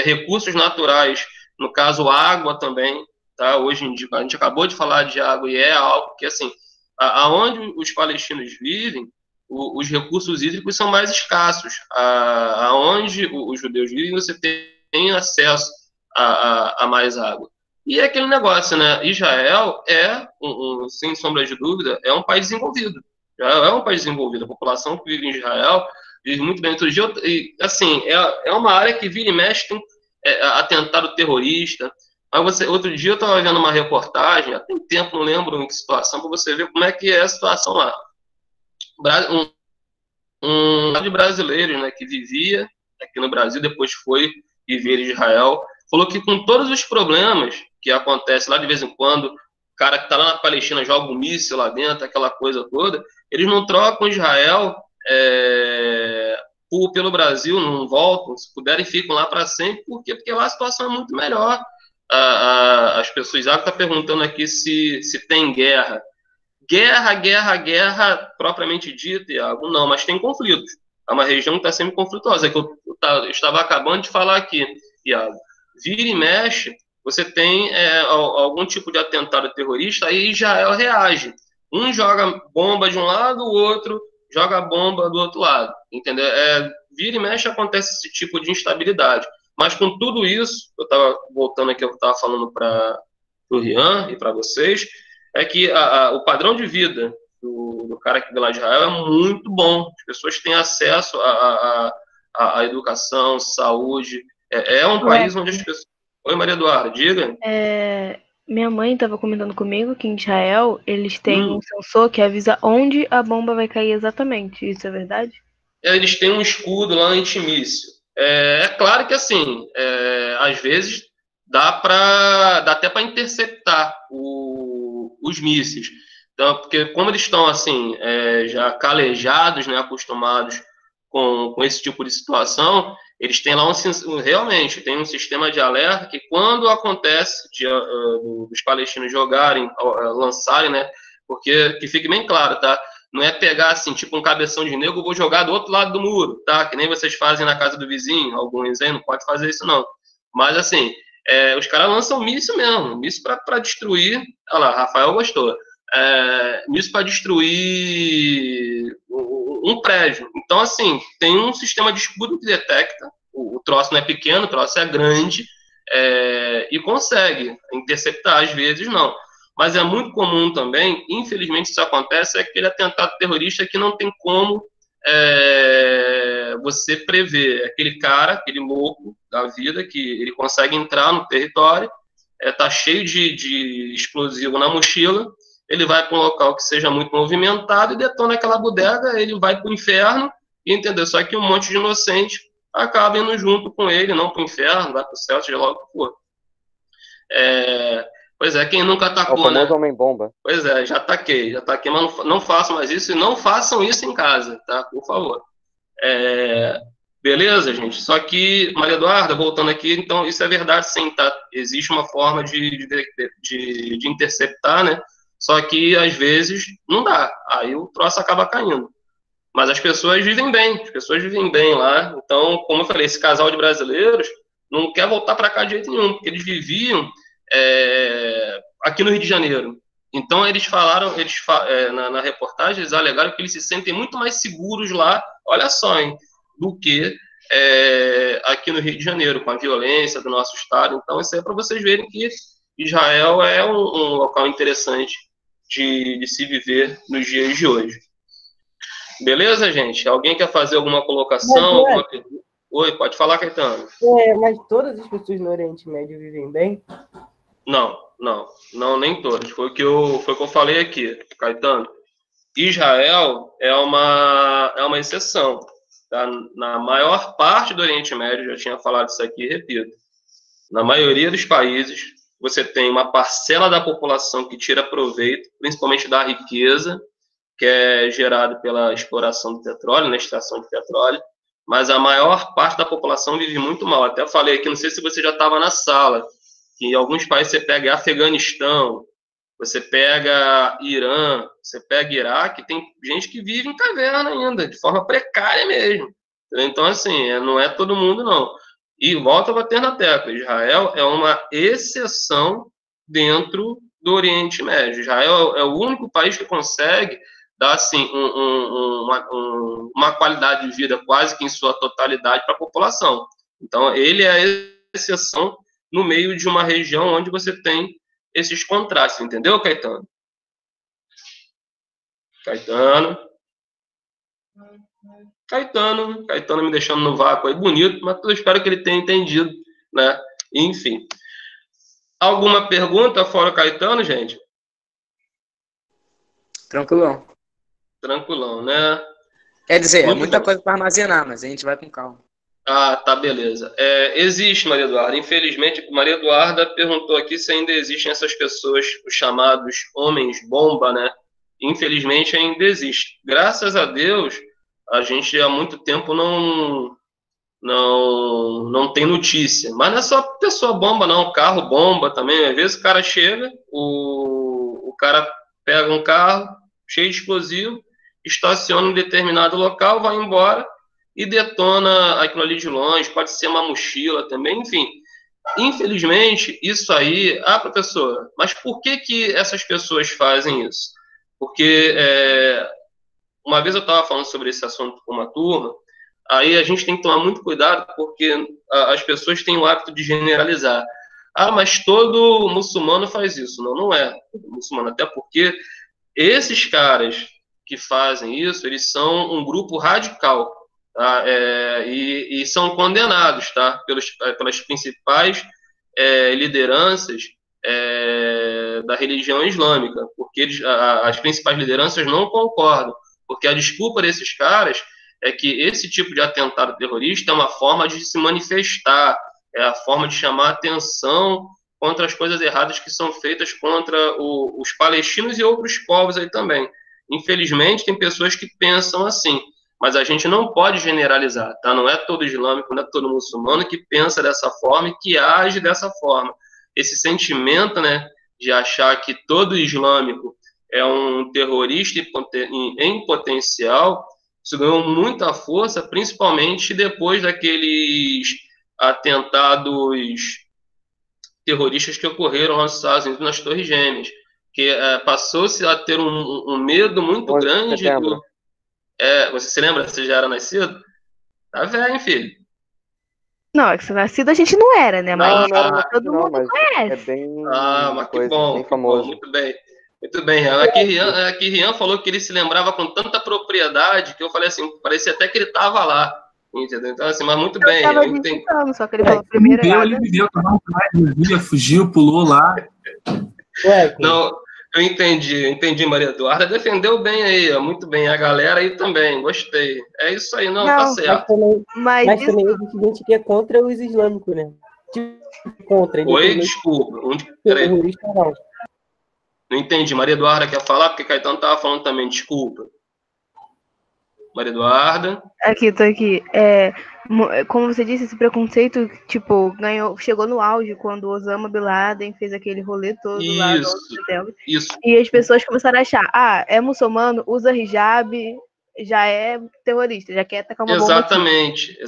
recursos naturais, no caso água também, tá? Hoje em dia, a gente acabou de falar de água e é algo que, assim, aonde os palestinos vivem, os recursos hídricos são mais escassos. Aonde os judeus vivem, você tem acesso a mais água. E é aquele negócio, né? Israel sem sombra de dúvida, é um país desenvolvido. É um país desenvolvido. A população que vive em Israel vive muito bem. Outro dia, assim, é uma área que vira e mexe, tem atentado terrorista. Outro dia eu estava vendo uma reportagem, há tem tempo, não lembro em que situação, para você ver como é que é a situação lá. Um de brasileiros, né, que vivia aqui no Brasil, depois foi viver em Israel, falou que com todos os problemas que acontecem lá de vez em quando, o cara que está lá na Palestina joga um míssil lá dentro, aquela coisa toda, eles não trocam Israel pelo Brasil, não voltam, se puderem ficam lá para sempre. Por quê? Porque lá a situação é muito melhor. As pessoas, Iago está perguntando aqui se tem guerra. Guerra propriamente dita, Iago, não, mas tem conflitos. É uma região que está sempre conflituosa, que eu estava acabando de falar aqui, Iago. Vira e mexe, você tem algum tipo de atentado terrorista, aí Israel reage. Um joga bomba de um lado, o outro joga bomba do outro lado, entendeu? Vira e mexe acontece esse tipo de instabilidade. Mas com tudo isso, eu estava voltando aqui, eu estava falando para o Rian e para vocês, é que o padrão de vida do cara que vem lá de Israel é muito bom. As pessoas têm acesso à educação, saúde. É um país onde as pessoas... Oi, Maria Eduarda, diga.
Minha mãe estava comentando comigo que em Israel eles têm um sensor que avisa onde a bomba vai cair exatamente. Isso é verdade?
Eles têm um escudo lá antimíssil. É claro que, assim, às vezes dá até para interceptar os mísseis. Então, porque como eles estão, assim, já calejados, né, acostumados com esse tipo de situação, eles têm lá realmente tem um sistema de alerta que quando acontece dos palestinos lançarem, né, porque que fique bem claro, tá? Não é pegar assim, tipo um cabeção de negro, vou jogar do outro lado do muro, tá? Que nem vocês fazem na casa do vizinho, alguns aí, não pode fazer isso não. Mas, assim, os caras lançam míssil mesmo, míssil para destruir. Olha lá, Rafael gostou. Míssil para destruir um prédio. Então, assim, tem um sistema de escudo que detecta. O troço não é pequeno, o troço é grande, e consegue interceptar, às vezes não. Mas é muito comum também, infelizmente isso acontece, é aquele atentado terrorista que não tem como você prever. É aquele cara, aquele louco da vida, que ele consegue entrar no território, tá cheio de explosivo na mochila, ele vai para um local que seja muito movimentado e detona aquela bodega, ele vai para o inferno, entendeu? Só que um monte de inocente acaba indo junto com ele, não para o inferno, vai para o céu, seja lá o que for. Pois é, quem nunca atacou,
É o famoso
né?
homem-bomba.
Pois é, já ataquei, mas não façam mais isso e não façam isso em casa, tá? Por favor. Beleza, gente? Só que, Maria Eduarda, voltando aqui, então, isso é verdade sim, tá? Existe uma forma de interceptar, né? Só que, às vezes, não dá. Aí o troço acaba caindo. Mas as pessoas vivem bem lá. Então, como eu falei, esse casal de brasileiros não quer voltar para cá de jeito nenhum, porque eles viviam aqui no Rio de Janeiro. Então, eles falaram, na reportagem, eles alegaram que eles se sentem muito mais seguros lá, olha só, hein, do que aqui no Rio de Janeiro, com a violência do nosso estado. Então, isso é para vocês verem que Israel é um local interessante de se viver nos dias de hoje. Beleza, gente? Alguém quer fazer alguma colocação? Oi, pode falar, Caetano.
Mas todas as pessoas no Oriente Médio vivem bem?
Não, nem todas. Foi o que eu falei aqui, Caetano. Israel é uma exceção. Tá? Na maior parte do Oriente Médio, já tinha falado isso aqui, repito, na maioria dos países, você tem uma parcela da população que tira proveito, principalmente da riqueza, que é gerada pela exploração do petróleo, na extração de petróleo, mas a maior parte da população vive muito mal. Até falei aqui, não sei se você já estava na sala, que em alguns países você pega Afeganistão, você pega Irã, você pega Iraque, tem gente que vive em caverna ainda, de forma precária mesmo. Então, assim, não é todo mundo, não. E volta a bater na tecla, Israel é uma exceção dentro do Oriente Médio. Israel é o único país que consegue dar, assim, uma qualidade de vida quase que em sua totalidade para a população. Então, ele é a exceção no meio de uma região onde você tem esses contrastes, entendeu, Caetano? Caetano me deixando no vácuo aí, bonito, mas eu espero que ele tenha entendido, né? Enfim. Alguma pergunta fora o Caetano, gente? Tranquilão, né?
Quer dizer, muita coisa para armazenar, mas a gente vai com calma.
Ah, tá, beleza. Existe, Maria Eduarda. Infelizmente, Maria Eduarda perguntou aqui se ainda existem essas pessoas, os chamados homens-bomba, né? Infelizmente, ainda existe. Graças a Deus, a gente há muito tempo não tem notícia. Mas não é só pessoa bomba, não. Carro bomba também. Às vezes o cara chega, o cara pega um carro cheio de explosivo, estaciona em determinado local, vai embora e detona aquilo ali de longe. Pode ser uma mochila também, enfim. Infelizmente, isso aí... Ah, professor, mas por que essas pessoas fazem isso? Porque uma vez eu estava falando sobre esse assunto com uma turma, aí a gente tem que tomar muito cuidado, porque as pessoas têm o hábito de generalizar. Ah, mas todo muçulmano faz isso. Não é todo muçulmano, até porque esses caras que fazem isso, eles são um grupo radical, tá? E são condenados, tá? Pelas principais lideranças da religião islâmica, porque as principais lideranças não concordam, porque a desculpa desses caras é que esse tipo de atentado terrorista é uma forma de se manifestar, é a forma de chamar atenção contra as coisas erradas que são feitas contra os palestinos e outros povos aí também. Infelizmente, tem pessoas que pensam assim, mas a gente não pode generalizar, tá? Não é todo islâmico, não é todo muçulmano que pensa dessa forma e que age dessa forma. Esse sentimento, né, de achar que todo islâmico é um terrorista em potencial, isso ganhou muita força, principalmente depois daqueles atentados terroristas que ocorreram nos Estados Unidos nas Torres Gêmeas, que passou-se a ter um medo muito
11 de
grande
setembro.
você se lembra? Você já era nascido? Tá velho, hein, filho?
Não, é que nascido a gente não era, né? Mas
Não era nascido
todo
não,
mundo
mas
conhece.
é bem
Mas que bom,
bem
que bom,
famoso.
muito bem. Muito bem, Rian. Aqui Rian falou que ele se lembrava com tanta propriedade que eu falei assim, parecia até que ele estava lá, entendeu? Então, assim, mas muito bem,
Eu tava
eu entendi.
digitando, só que ele falou primeiro
Ele viveu, tomou um dia, fugiu, pulou lá.
Ué,
Não, eu entendi, Maria Eduarda. Defendeu bem aí, ó, muito bem. A galera aí também, gostei. É isso aí, não, tá
Não,
certo.
mas
mas
isso,
também existe gente que é contra os islâmicos, né? Tipo, contra,
Oi,
independente
desculpa.
se é
Peraí,
terrorista ou não.
não entendi. Maria Eduarda quer falar? Porque Caetano tava falando também, desculpa. Maria Eduarda.
aqui, tô aqui. Como você disse, esse preconceito, tipo, chegou no auge quando Osama Bin Laden fez aquele rolê todo lá do 11 de setembro.
Isso.
E as pessoas começaram a achar, é muçulmano, usa hijab, já é terrorista, já quer tacar uma bomba aqui.
Exatamente.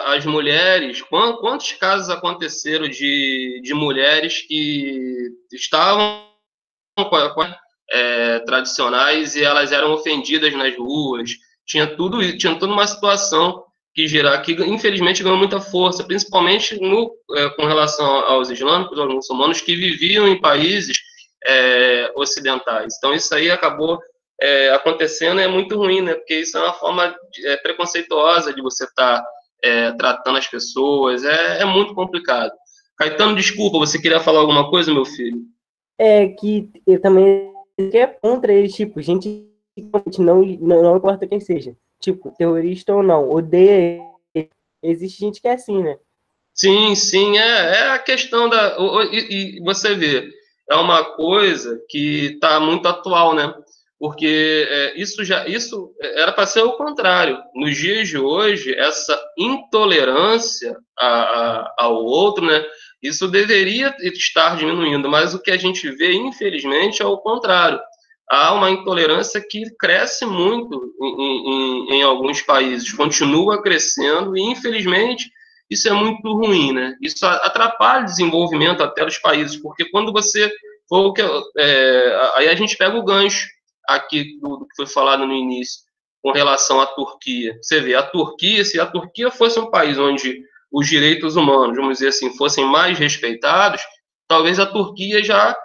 As mulheres, quantos casos aconteceram de mulheres que estavam tradicionais e elas eram ofendidas nas ruas, tinha toda uma situação que infelizmente ganhou muita força, principalmente com relação aos islâmicos, aos muçulmanos que viviam em países ocidentais. Então isso aí acabou acontecendo, é muito ruim, né? Porque isso é uma forma preconceituosa de você estar tratando as pessoas, é muito complicado. Caetano, desculpa, você queria falar alguma coisa, meu filho?
É que eu também é contra eles, tipo, gente que não importa quem seja, tipo, terrorista ou não, odeia ele. Existe gente que é assim, né?
Sim, é a questão e você vê, é uma coisa que está muito atual, né? Porque isso era para ser o contrário. Nos dias de hoje, essa intolerância ao outro, né? Isso deveria estar diminuindo, mas o que a gente vê, infelizmente, é o contrário. Há uma intolerância que cresce muito em alguns países, continua crescendo, e infelizmente isso é muito ruim, né? Isso atrapalha o desenvolvimento até dos países, porque quando você aí a gente pega o gancho aqui do que foi falado no início com relação à Turquia. Você vê, a Turquia, se a Turquia fosse um país onde os direitos humanos, vamos dizer assim, fossem mais respeitados, talvez a Turquia já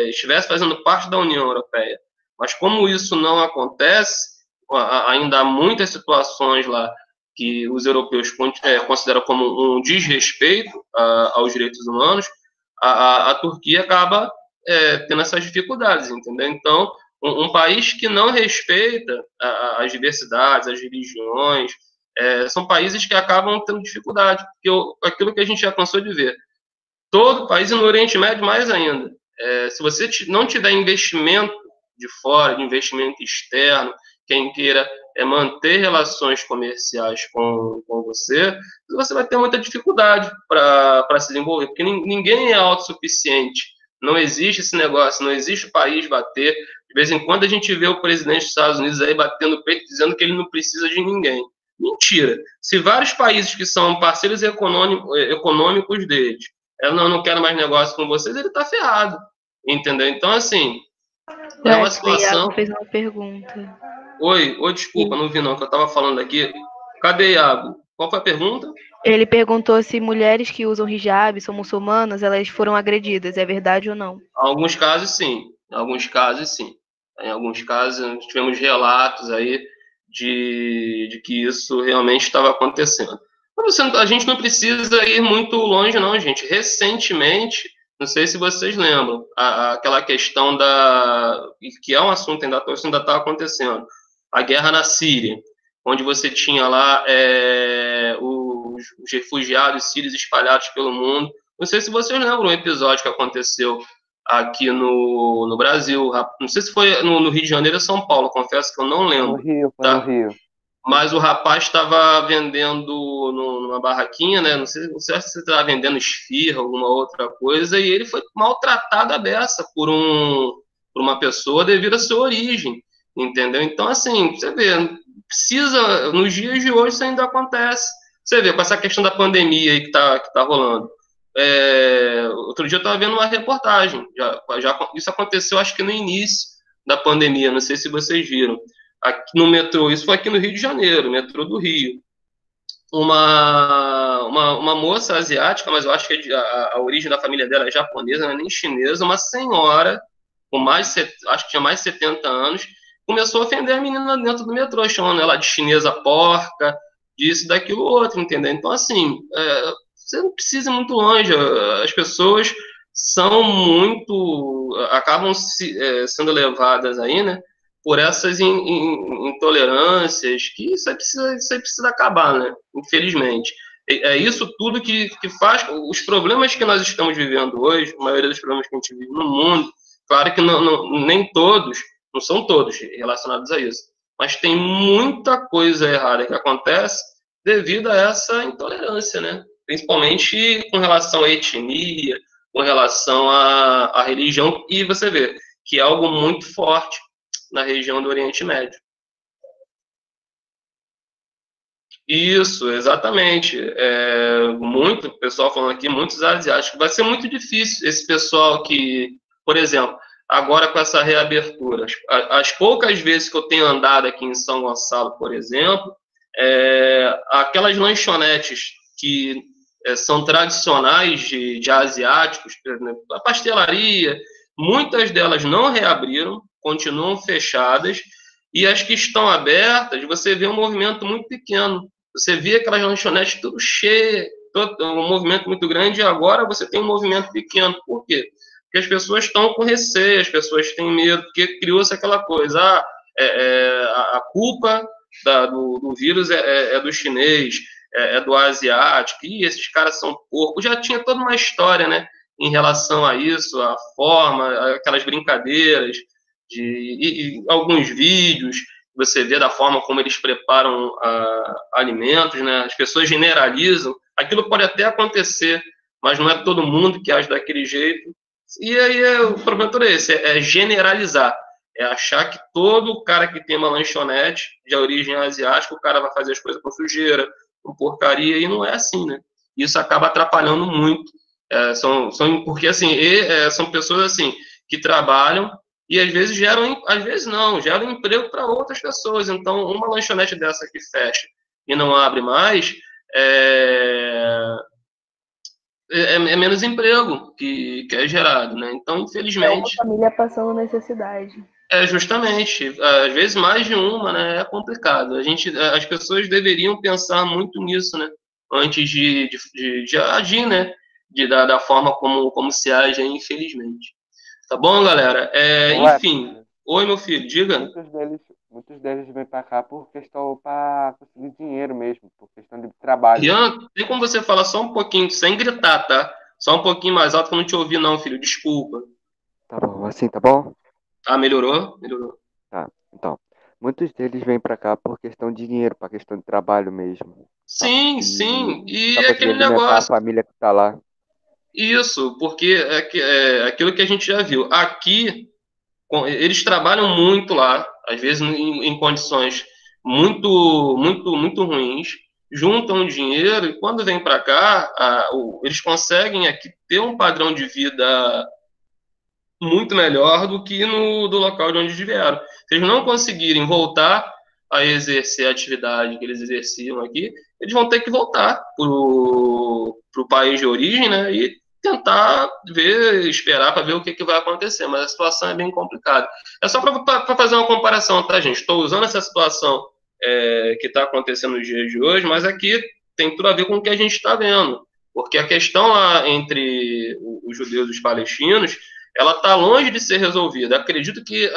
estivesse fazendo parte da União Europeia. Mas como isso não acontece, ainda há muitas situações lá que os europeus consideram como um desrespeito aos direitos humanos, a Turquia acaba tendo essas dificuldades, entendeu? Então, um país que não respeita as diversidades, as religiões, são países que acabam tendo dificuldade, porque aquilo que a gente já cansou de ver, todo país, e no Oriente Médio mais ainda, se você não tiver investimento de fora, de investimento externo, quem queira manter relações comerciais com você vai ter muita dificuldade para se desenvolver, porque ninguém é autossuficiente, não existe esse negócio, não existe o país bater. De vez em quando a gente vê o presidente dos Estados Unidos aí batendo o peito, dizendo que ele não precisa de ninguém. Mentira. Se vários países que são parceiros econômicos deles, eu não quero mais negócio com vocês, ele está ferrado, entendeu? Então, assim, é uma situação...
O Iago fez uma pergunta.
Oi, desculpa, não vi não, que eu estava falando aqui. Cadê, Iago? Qual foi a pergunta?
Ele perguntou se mulheres que usam hijab, são muçulmanas, elas foram agredidas, é verdade ou não?
Em alguns casos, sim. Em alguns casos, sim. Em alguns casos, tivemos relatos aí de que isso realmente estava acontecendo. A gente não precisa ir muito longe, não, gente. Recentemente, não sei se vocês lembram, aquela questão que é um assunto ainda está acontecendo, a guerra na Síria, onde você tinha lá os refugiados sírios espalhados pelo mundo. Não sei se vocês lembram um episódio que aconteceu aqui no Brasil. Não sei se foi no Rio de Janeiro ou São Paulo, confesso que eu não lembro.
No Rio.
Mas o rapaz estava vendendo numa barraquinha, né? Não sei se você estava vendendo esfirra, alguma outra coisa, e ele foi maltratado à beça por uma pessoa devido à sua origem, entendeu? Então, assim, você vê, nos dias de hoje isso ainda acontece. Você vê, com essa questão da pandemia aí que tá rolando. Outro dia eu estava vendo uma reportagem, isso aconteceu acho que no início da pandemia, não sei se vocês viram, aqui no metrô, isso foi aqui no Rio de Janeiro, metrô do Rio, uma moça asiática, mas eu acho que a origem da família dela é japonesa, não é nem chinesa, uma senhora, acho que tinha mais de 70 anos, começou a ofender a menina dentro do metrô, chamando ela de chinesa porca, disso, daquilo, outro, entendeu? Então, assim, você não precisa ir muito longe, as pessoas acabam sendo levadas aí, né, por essas intolerâncias, que isso aí precisa acabar, né, infelizmente. É isso tudo que faz os problemas que nós estamos vivendo hoje, a maioria dos problemas que a gente vive no mundo, claro que nem todos, não são todos relacionados a isso, mas tem muita coisa errada que acontece devido a essa intolerância, né? Principalmente com relação à etnia, com relação à religião, e você vê que é algo muito forte na região do Oriente Médio. Isso, exatamente. Muito pessoal falando aqui, muitos asiáticos. Vai ser muito difícil esse pessoal que, por exemplo, agora com essa reabertura, as poucas vezes que eu tenho andado aqui em São Gonçalo, por exemplo, aquelas lanchonetes que são tradicionais de asiáticos, por exemplo, a pastelaria, muitas delas não reabriram, continuam fechadas, e as que estão abertas, você vê um movimento muito pequeno. Você vê aquelas lanchonetes tudo cheio, um movimento muito grande, e agora você tem um movimento pequeno. Por quê? Porque as pessoas estão com receio, as pessoas têm medo, porque criou-se aquela coisa, a culpa do vírus é do chinês, do asiático, e esses caras são porcos. Já tinha toda uma história, né, em relação a isso, a forma, aquelas brincadeiras, e alguns vídeos, você vê da forma como eles preparam alimentos, né, as pessoas generalizam, aquilo pode até acontecer, mas não é todo mundo que age daquele jeito, e aí o problema todo é esse, é generalizar, é achar que todo cara que tem uma lanchonete de origem asiática, o cara vai fazer as coisas com sujeira, com porcaria, e não é assim, né? Isso acaba atrapalhando muito. Porque, assim, são pessoas, assim, que trabalham e, às vezes, geram emprego para outras pessoas. Então, uma lanchonete dessa que fecha e não abre mais, é menos emprego que é gerado, né? Então, infelizmente...
É uma família passando necessidade.
Justamente, às vezes mais de uma, né, é complicado. As pessoas deveriam pensar muito nisso, né, antes de agir, né, da forma como se age, infelizmente. Tá bom, galera? Enfim, oi, meu filho, diga.
Muitos deles vêm para cá por questão para conseguir dinheiro mesmo, por questão de trabalho.
Rian, tem como você falar só um pouquinho, sem gritar, tá? Só um pouquinho mais alto que eu não te ouvi não, filho, desculpa.
Tá bom, assim, tá bom?
Melhorou? Melhorou.
Tá, então. Muitos deles vêm para cá por questão de dinheiro, para questão de trabalho mesmo.
Sim, sim. E
pra
aquele
alimentar
negócio.
A família que tá lá.
Isso, porque é aquilo que a gente já viu. Aqui, eles trabalham muito lá, às vezes em condições muito, muito, muito ruins, juntam dinheiro e quando vêm para cá, eles conseguem aqui ter um padrão de vida muito melhor do que do local de onde vieram. Se eles não conseguirem voltar a exercer a atividade que eles exerciam aqui, eles vão ter que voltar para o país de origem, né, e tentar esperar para ver o que vai acontecer, mas a situação é bem complicada. É só para fazer uma comparação, tá, gente? Estou usando essa situação que está acontecendo nos dias de hoje, mas aqui tem tudo a ver com o que a gente está vendo, porque a questão lá entre os judeus e os palestinos, ela está longe de ser resolvida. Acredito que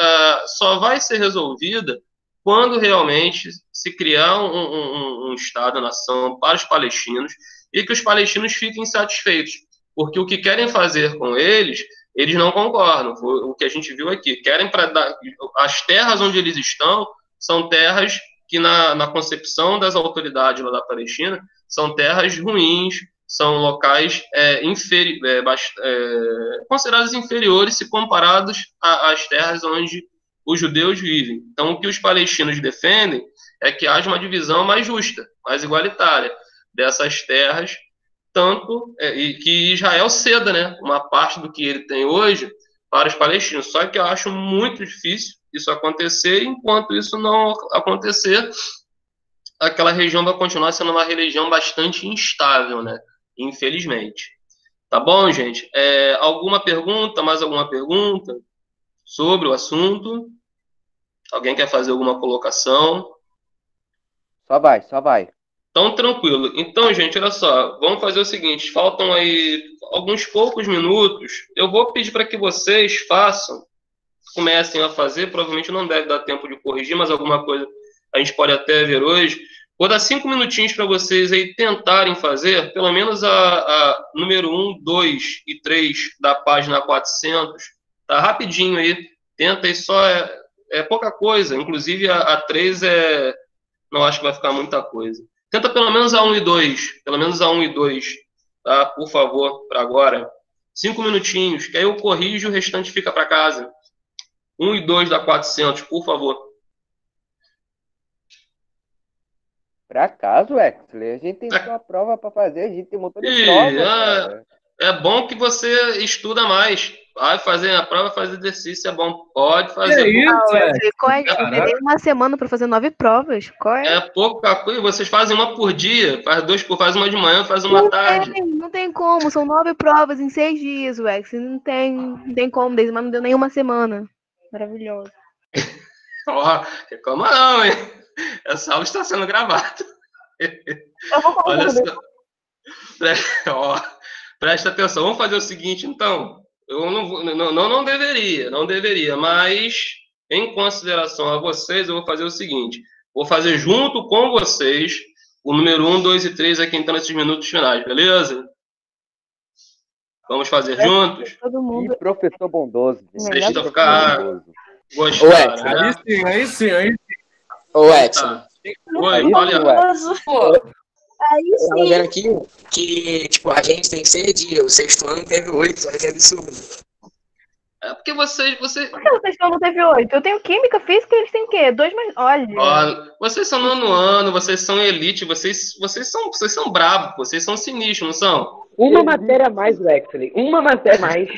só vai ser resolvida quando realmente se criar um Estado-nação para os palestinos e que os palestinos fiquem satisfeitos. Porque o que querem fazer com eles não concordam. O que a gente viu aqui. Querem as terras onde eles estão são terras que, na concepção das autoridades lá da Palestina, são terras ruins, são locais considerados inferiores se comparados às terras onde os judeus vivem. Então, o que os palestinos defendem é que haja uma divisão mais justa, mais igualitária. dessas terras, tanto e que Israel ceda, né, uma parte do que ele tem hoje para os palestinos. Só que eu acho muito difícil isso acontecer. Enquanto isso não acontecer, aquela região vai continuar sendo uma região bastante instável, né? Infelizmente. Tá bom, gente? Alguma pergunta? Mais alguma pergunta sobre o assunto? Alguém quer fazer alguma colocação?
Só vai, só vai.
Então, tranquilo. Então, gente, olha só. Vamos fazer o seguinte. Faltam aí alguns poucos minutos. Eu vou pedir para que vocês comecem a fazer. Provavelmente não deve dar tempo de corrigir, mas alguma coisa a gente pode até ver hoje. Vou dar 5 minutinhos para vocês aí tentarem fazer, pelo menos a número 1, 2 e 3 da página 400. Tá rapidinho aí. Tenta aí só, é pouca coisa. Inclusive a 3 não acho que vai ficar muita coisa. Tenta pelo menos a 1 e 2. Pelo menos a 1 e 2, tá? Por favor, para agora. 5 minutinhos, que aí eu corrijo e o restante fica para casa. 1 e 2 da 400, por favor.
Pra acaso, Exley, a gente tem só prova pra fazer, a gente tem um montão de prova, cara.
É bom que você estuda mais. Vai fazer a prova, fazer exercício, é bom. Pode fazer.
Tem uma semana pra fazer 9 provas. Qual é?
É pouca coisa. Vocês fazem uma por dia, faz uma de manhã, faz uma tarde.
Não tem como, são 9 provas em 6 dias, Wex. Não tem como, mas não deu nenhuma semana. Maravilhoso.
Reclama não, hein? Essa aula está sendo gravada. Olha só. Presta atenção. Vamos fazer o seguinte, então. Eu não deveria, mas em consideração a vocês, eu vou fazer o seguinte. Vou fazer junto com vocês o número 1, 2 e 3 aqui, então, nesses minutos finais, beleza? Vamos fazer juntos?
Todo mundo.
E professor bondoso.
Deixa eu ficar gostando, né?
Aí sim.
Ô, Edson.
Oi, olha.
Aí
Eu tava
sim.
vendo aqui que, tipo, a gente tem 6 dias, o sexto ano teve 8, olha que absurdo.
É porque vocês...
Por que o sexto ano teve 8? Eu tenho química, física e eles têm o quê? 2 mais... Olha.
Vocês são nono ano, vocês são elite, vocês são bravos, vocês são sinistros, não são?
Uma matéria a mais, Wexley. Uma matéria a mais.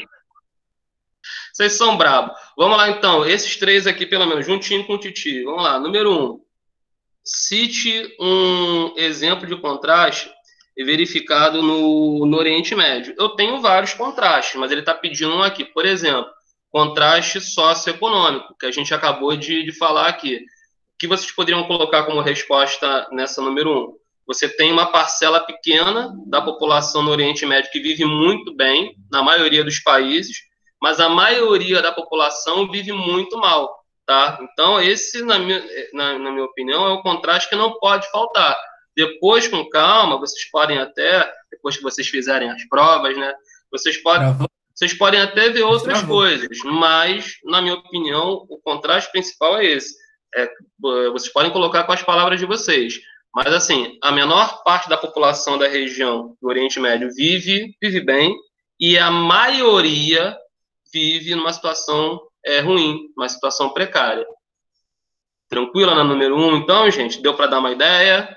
Vocês são bravos. Vamos lá, então. Esses 3 aqui, pelo menos, juntinho com o Titi. Vamos lá. Número 1. Cite um exemplo de contraste verificado no Oriente Médio. Eu tenho vários contrastes, mas ele está pedindo um aqui. Por exemplo, contraste socioeconômico, que a gente acabou de falar aqui. O que vocês poderiam colocar como resposta nessa número 1? Você tem uma parcela pequena da população no Oriente Médio que vive muito bem, na maioria dos países, mas a maioria da população vive muito mal, tá? Então, esse, na minha opinião, é o contraste que não pode faltar. Depois, com calma, vocês podem até, depois que vocês fizerem as provas, né, vocês podem até ver outras coisas, mas, na minha opinião, o contraste principal é esse. Vocês podem colocar com as palavras de vocês, mas, assim, a menor parte da população da região do Oriente Médio vive bem, e a maioria vive numa situação ruim, uma situação precária. Tranquila na número 1, então, gente? Deu para dar uma ideia?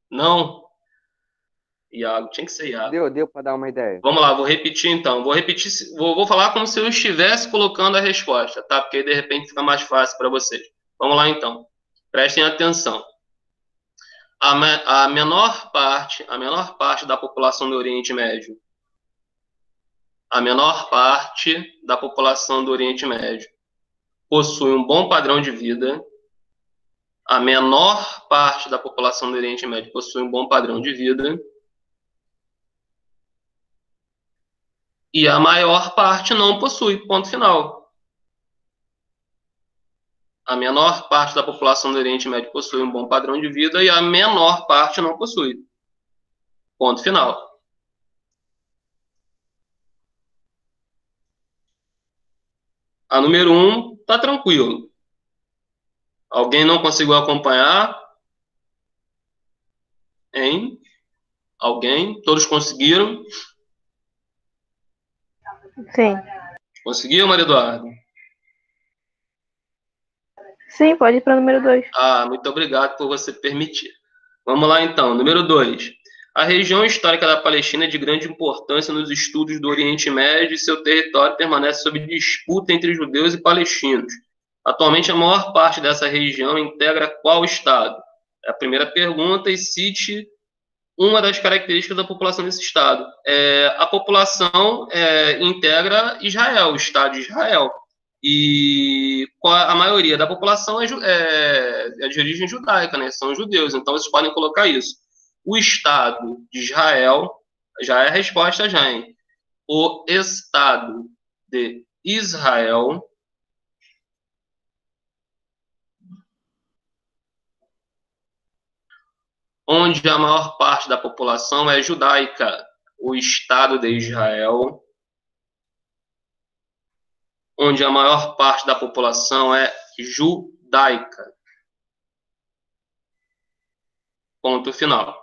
Não? Iago, tinha que ser Iago.
Deu para dar uma ideia.
Vamos lá, vou repetir então. Vou falar como se eu estivesse colocando a resposta, tá? Porque aí, de repente, fica mais fácil para vocês. Vamos lá, então. Prestem atenção. A menor parte da população do Oriente Médio, a menor parte da população do Oriente Médio possui um bom padrão de vida. A menor parte da população do Oriente Médio possui um bom padrão de vida. E a maior parte não possui, ponto final. A menor parte da população do Oriente Médio possui um bom padrão de vida e a menor parte não possui. Ponto final. A número 1 tá tranquilo. Alguém não conseguiu acompanhar? Hein? Alguém? Todos conseguiram?
Sim.
Conseguiu, Maria Eduarda?
Sim, pode ir para o número 2.
Ah, muito obrigado por você permitir. Vamos lá, então. Número 2. A região histórica da Palestina é de grande importância nos estudos do Oriente Médio e seu território permanece sob disputa entre judeus e palestinos. Atualmente, a maior parte dessa região integra qual estado? É a primeira pergunta, e cite uma das características da população desse estado. A população integra Israel, o Estado de Israel. E a maioria da população é de origem judaica, né? São judeus, então vocês podem colocar isso. O Estado de Israel, já é a resposta já, hein? O Estado de Israel onde a maior parte da população é judaica. O Estado de Israel, onde a maior parte da população é judaica. Ponto final.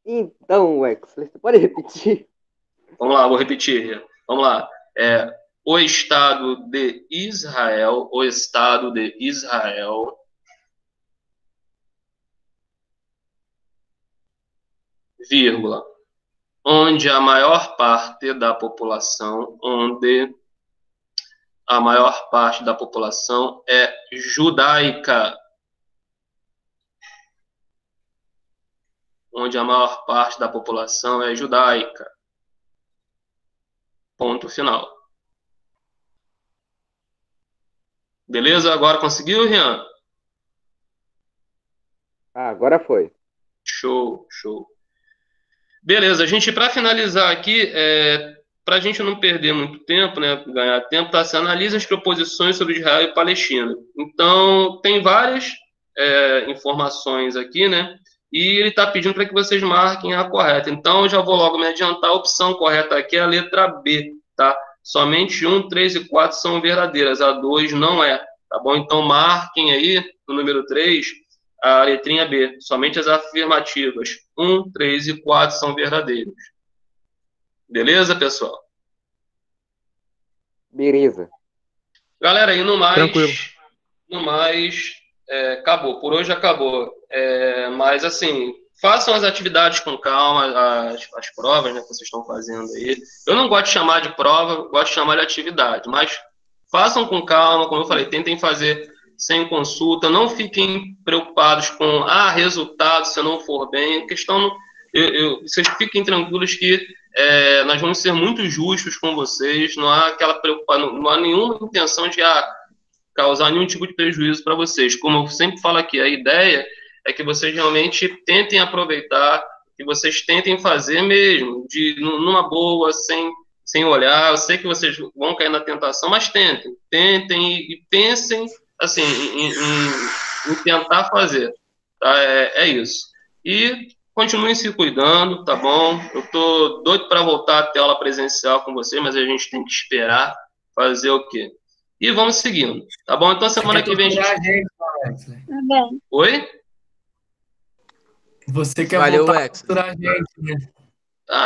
Então, Wexler, você pode repetir?
Vamos lá, vou repetir. Vamos lá. O Estado de Israel, o Estado de Israel, vírgula, onde a maior parte da população, é judaica. Onde a maior parte da população é judaica. Ponto final. Beleza? Agora conseguiu, Rian?
Agora foi.
Show. Beleza, gente, para finalizar aqui, para a gente não perder muito tempo, né, ganhar tempo, tá? Você analisa as proposições sobre Israel e Palestina. Então, tem várias informações aqui, né? E ele está pedindo para que vocês marquem a correta. Então, eu já vou logo me adiantar. A opção correta aqui é a letra B, tá? Somente 1, 3 e 4 são verdadeiras. A 2 não é, tá bom? Então, marquem aí, no número 3, a letrinha B. Somente as afirmativas. 1, 3 e 4 são verdadeiros. Beleza, pessoal?
Beleza.
Galera, e no mais...
Tranquilo.
No mais, acabou. Por hoje acabou. Mas, assim, façam as atividades com calma, as provas, né, que vocês estão fazendo aí. Eu não gosto de chamar de prova, gosto de chamar de atividade. Mas façam com calma, como eu falei, tentem fazer sem consulta. Não fiquem preocupados com resultado se eu não for bem. A questão, vocês fiquem tranquilos que nós vamos ser muito justos com vocês. Não há aquela preocupação, não há nenhuma intenção de causar nenhum tipo de prejuízo para vocês. Como eu sempre falo aqui, a ideia é que vocês realmente tentem aproveitar, que vocês tentem fazer mesmo, numa boa, sem olhar. Eu sei que vocês vão cair na tentação, mas tentem e pensem assim, em tentar fazer. Tá? É isso. E continuem se cuidando, tá bom? Eu tô doido para voltar a ter aula presencial com vocês, mas a gente tem que esperar fazer o quê? E vamos seguindo, tá bom? Então, semana que vem a gente...
Tá bem.
Oi?
Você quer
Valeu,
voltar a
Wex.
capturar a gente, né?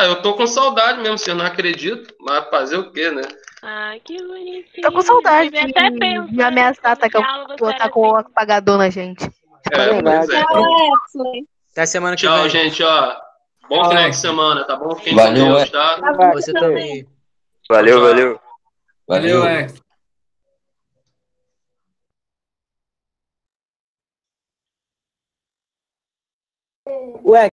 Eu tô com saudade mesmo, você não acredito, mas fazer o quê, né?
Ai, que bonitinho.
Tô com saudade
Devia até
de
pensar
me ameaçar, tá? Que eu vou estar com o apagador na gente.
Pois é.
Wesley.
Até semana que
Tchau,
vem.
gente, ó. Bom
Tchau,
final de
Wesley.
semana, tá bom? Fiquem
Valeu,
com Deus,
Wesley.
tá?
Você também.
Valeu,
Tchau.
valeu.
Valeu, Wex.
Ué,